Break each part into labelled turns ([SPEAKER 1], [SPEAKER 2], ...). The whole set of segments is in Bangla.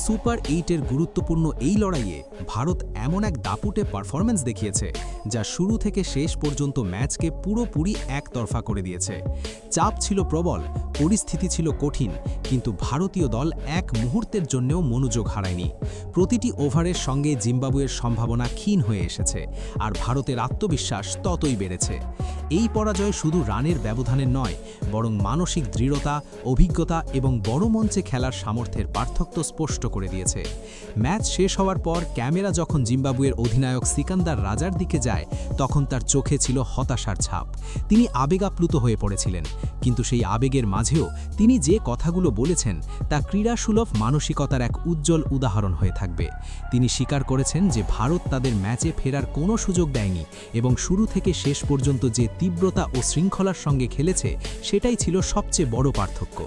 [SPEAKER 1] সুপার 8-এর গুরুত্বপূর্ণ এই লড়াইয়ে ভারত এমন এক দাপুটে পারফরম্যান্স দেখিয়েছে যা শুরু থেকে শেষ পর্যন্ত ম্যাচকে পুরোপুরি একতরফা করে দিয়েছে। চাপ ছিল প্রবল, পরিস্থিতি ছিল কঠিন, কিন্তু ভারতীয় দল এক মুহূর্তের জন্যও মনোযোগ হারায়নি। প্রতিটি ওভারের সঙ্গে জিম্বাবুয়ের সম্ভাবনা ক্ষীণ হয়ে এসেছে, আর ভারতের আত্মবিশ্বাস ততই বেড়েছে। এই পরাজয় শুধু রানের ব্যবধানের নয়, বরং মানসিক দৃঢ়তা, অভিজ্ঞতা এবং বড় মঞ্চে খেলার সামর্থ্যের পার্থক্য স্পষ্ট করে দিয়েছে। ম্যাচ শেষ হওয়ার পর ক্যামেরা যখন জিম্বাবুয়ের অধিনায়ক সিকান্দার রাজার দিকে যায়, তখন তার চোখে ছিল হতাশার ছাপ। তিনি আবেগাপ্লুত হয়ে পড়েছিলেন, কিন্তু সেই আবেগের মাঝেও তিনি যে কথাগুলো বলেছেন তা ক্রীড়াসুলভ মানসিকতার এক উজ্জ্বল উদাহরণ হয়ে থাকবে। তিনি স্বীকার করেছেন যে ভারত তাদের ম্যাচে ফেরার কোনো সুযোগ দেয়নি এবং শুরু থেকে শেষ পর্যন্ত যে তীব্রতা ও শৃঙ্খলার সঙ্গে খেলেছে সেটাই ছিল সবচেয়ে বড় পার্থক্য।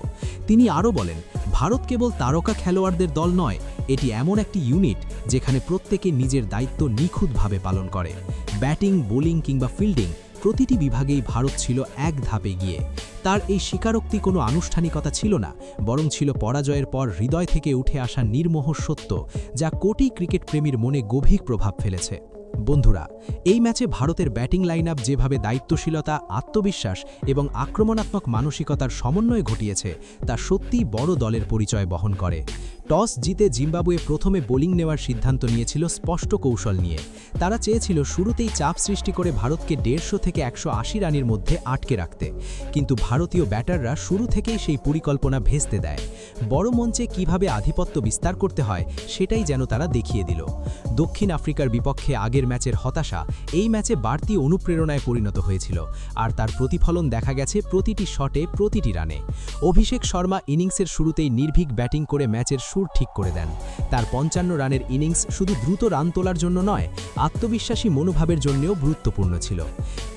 [SPEAKER 1] তিনি আরও বলেন, ভারত কেবল তারকা খেলোয়াড়দের দল নয়, এটি এমন একটি ইউনিট যেখানে প্রত্যেকে নিজের দায়িত্ব নিখুঁতভাবে পালন করে। ব্যাটিং, বোলিং কিংবা ফিল্ডিং, প্রতিটি বিভাগেই ভারত ছিল এক ধাপে গিয়ে। তার এই স্বীকারোক্তি কোনো আনুষ্ঠানিকতা ছিল না, বরং ছিল পরাজয়ের পর হৃদয় থেকে উঠে আসা নির্মোহ সত্য, যা কোটি ক্রিকেট প্রেমীর মনে গভীর প্রভাব ফেলেছে। বন্ধুরা, এই ম্যাচে ভারতের ব্যাটিং লাইনআপ যেভাবে দায়িত্বশীলতা, আত্মবিশ্বাস এবং আক্রমণাত্মক মানসিকতার সমন্বয় ঘটিয়েছে তা সত্যিই বড় দলের পরিচয় বহন করে। টস জিতে জিম্বাবুয়ে প্রথমে বোলিং নেওয়ার সিদ্ধান্ত নিয়েছিল স্পষ্ট কৌশল নিয়ে। তারা চেয়েছিল শুরুতেই চাপ সৃষ্টি করে ভারতকে 150 থেকে 180 রানের মধ্যে আটকে রাখতে, কিন্তু ভারতীয় ব্যাটাররা শুরু থেকেই সেই পরিকল্পনা ভেস্তে দেয়। বড় মঞ্চে কিভাবে আধিপত্য বিস্তার করতে হয় সেটাই যেন তারা দেখিয়ে দিল। দক্ষিণ আফ্রিকার বিপক্ষে আগের ম্যাচের হতাশা এই ম্যাচে বাড়তি অনুপ্রেরণায় পরিণত হয়েছিল, আর তার প্রতিফলন দেখা গেছে প্রতিটি শটে, প্রতিটি রানে। অভিষেক শর্মা ইনিংসের শুরুতেই নির্ভীক ব্যাটিং করে ম্যাচের সুর ঠিক করে দেন। তার 55 রানের ইনিংস শুধু দ্রুত রান তোলার জন্য নয়, আত্মবিশ্বাসী মনোভাবের জন্যও গুরুত্বপূর্ণ ছিল।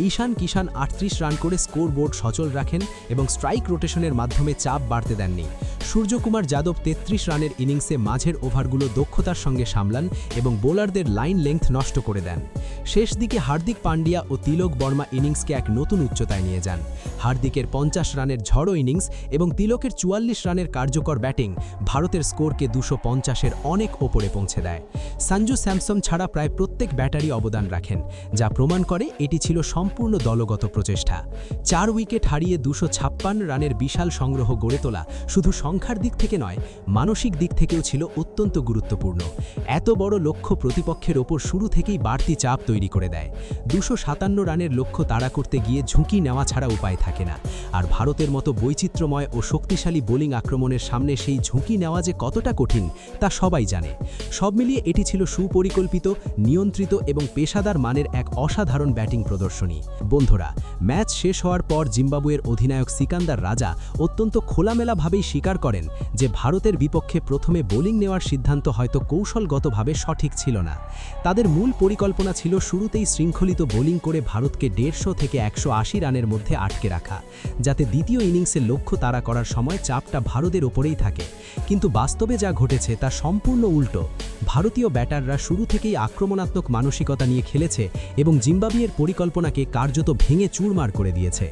[SPEAKER 1] ঈশান কিষান 38 রান করে স্কোরবোর্ড সচল রাখেন এবং স্ট্রাইক রোটেশনের মাধ্যমে চাপ বাড়তে দেননি। সূর্যকুমার যাদব 33 রানের ইনিংসে মাঝের ওভারগুলো দক্ষতার সঙ্গে সামলান এবং বোলারদের লাইন লেংথ নষ্ট করে দেন। শেষ দিকে হার্দিক পান্ডিয়া ও তিলক বর্মা ইনিংসকে এক নতুন উচ্চতায় নিয়ে যান। হার্দিকের 50 রানের ঝড়ো ইনিংস এবং তিলকের 44 রানের কার্যকর ব্যাটিং ভারতের স্কোরকে 250-এর অনেক ওপরে পৌঁছে দেয়। সঞ্জু স্যামসন ছাড়া প্রায় প্রত্যেক ব্যাটারি অবদান রাখেন, যা প্রমাণ করে এটি ছিল সম্পূর্ণ দলগত প্রচেষ্টা। 4 উইকেট হারিয়ে 256 রানের বিশাল সংগ্রহ গড়ে তোলা শুধু সংখ্যার দিক থেকে নয়, মানসিক দিক থেকেও ছিল অত্যন্ত গুরুত্বপূর্ণ। এত বড় লক্ষ্য প্রতিপক্ষের ওপর শুরু থেকেই বাড়তি চাপ তৈরি করে দেয়। 257 রানের লক্ষ্য তাড়া করতে গিয়ে ঝুঁকি নেওয়া ছাড়া উপায় থাকে না, আর ভারতের মতো বৈচিত্র্যময় ও শক্তিশালী বোলিং আক্রমণের সামনে সেই ঝুঁকি নেওয়া যে কতটা কঠিন তা সবাই জানে। সব মিলিয়ে এটি ছিল সুপরিকল্পিত, নিয়ন্ত্রিত এবং পেশাদার মানের এক অসাধারণ ব্যাটিং প্রদর্শনী। বন্ধুরা, ম্যাচ শেষ হওয়ার পর জিম্বাবুয়ের অধিনায়ক সিকান্দার রাজা অত্যন্ত খোলামেলাভাবেই স্বীকার করেন যে ভারতের বিপক্ষে প্রথমে বোলিং নেওয়ার সিদ্ধান্ত হয়তো কৌশলগতভাবে সঠিক ছিল না। তাদের মূল পরিকল্পনা ছিল শুরুতেই শৃঙ্খলিত বোলিং করে ভারতকে 150 থেকে 180 রানের মধ্যে আটকে রাখা, যাতে দ্বিতীয় ইনিংসের লক্ষ্য তাড়া করার সময় চাপটা ভারতের ওপরেই থাকে। কিন্তু বাস্তবে যা ঘটেছে তা সম্পূর্ণ উল্টো। ভারতীয় ব্যাটাররা শুরু থেকেই আক্রমণাত্মক মানসিকতা নিয়ে খেলেছে এবং জিম্বাবুয়ের পরিকল্পনাকে কার্যত ভেঙে চুরমার করে দিয়েছে।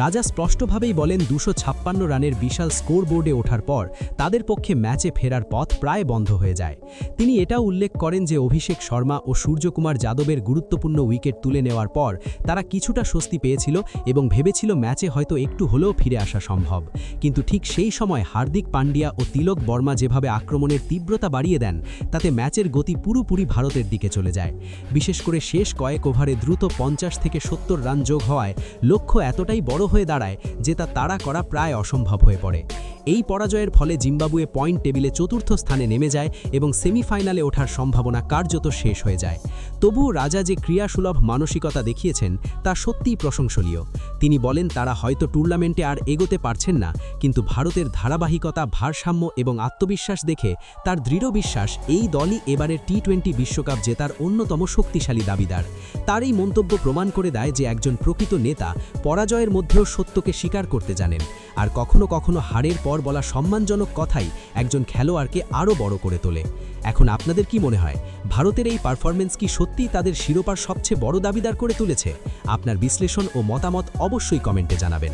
[SPEAKER 1] রাজা স্পষ্টভাবেই বলেন, 256 রানের বিশাল স্কোরবোর্ডে ওঠার পর তাদের পক্ষে ম্যাচে ফেরার পথ প্রায় বন্ধ হয়ে যায়। তিনি এটাও উল্লেখ করেন যে অভিষেক শর্মা ও সূর্যকুমার যাদবের গুরুত্বপূর্ণ উইকেট তুলে নেওয়ার পর তারা কিছুটা স্বস্তি পেয়েছিল এবং ভেবেছিল ম্যাচে হয়তো একটু হলেও ফিরে আসা সম্ভব। কিন্তু ঠিক সেই সময় হার্দিক পান্ডিয়া ও তিলক বর্মা যেভাবে আক্রমণের তীব্রতা বাড়িয়ে দেন, তাতে ম্যাচের গতি পুরোপুরি ভারতের দিকে চলে যায়। বিশেষ করে শেষ কয়েক ওভারে দ্রুত 50 থেকে 70 রান যোগ হওয়ায় লক্ষ্য এতটাই বড় হয়ে দাঁড়ায় যে তা তাড়া করা প্রায় অসম্ভব হয়ে পড়ে। এই পরাজয়ের ফলে জিম্বাবুয়ে পয়েন্ট টেবিলে 4র্থ স্থানে নেমে যায় এবং সেমিফাইনালে ওঠার সম্ভাবনা কার্যত শেষ হয়ে যায়। তবুও রাজা যে ক্রীড়াসুলভ মানসিকতা দেখিয়েছেন তা সত্যিই প্রশংসনীয়। তিনি বলেন, তারা হয়তো টুর্নামেন্টে আর এগোতে পারছেন না, কিন্তু ভারতের ধারাবাহিকতা, ভারসাম্য এবং আত্মবিশ্বাস দেখে তার দৃঢ় বিশ্বাস এই দলই এবারের টি-20 বিশ্বকাপ জেতার অন্যতম শক্তিশালী দাবিদার। তার এই মন্তব্য প্রমাণ করে দেয় যে একজন প্রকৃত নেতা পরাজয়ের মধ্যেও সত্যকে স্বীকার করতে জানেন, আর কখনো কখনো হারের পর বলা সম্মানজনক কথাই একজন খেলোয়াড়কে আরও বড় করে তোলে। এখন আপনাদের কি মনে হয়, ভারতের এই পারফরম্যান্স কি সত্যিই তাদের শিরোপার সবচেয়ে বড় দাবিদার করে তুলেছে? আপনার বিশ্লেষণ ও মতামত অবশ্যই কমেন্টে জানাবেন।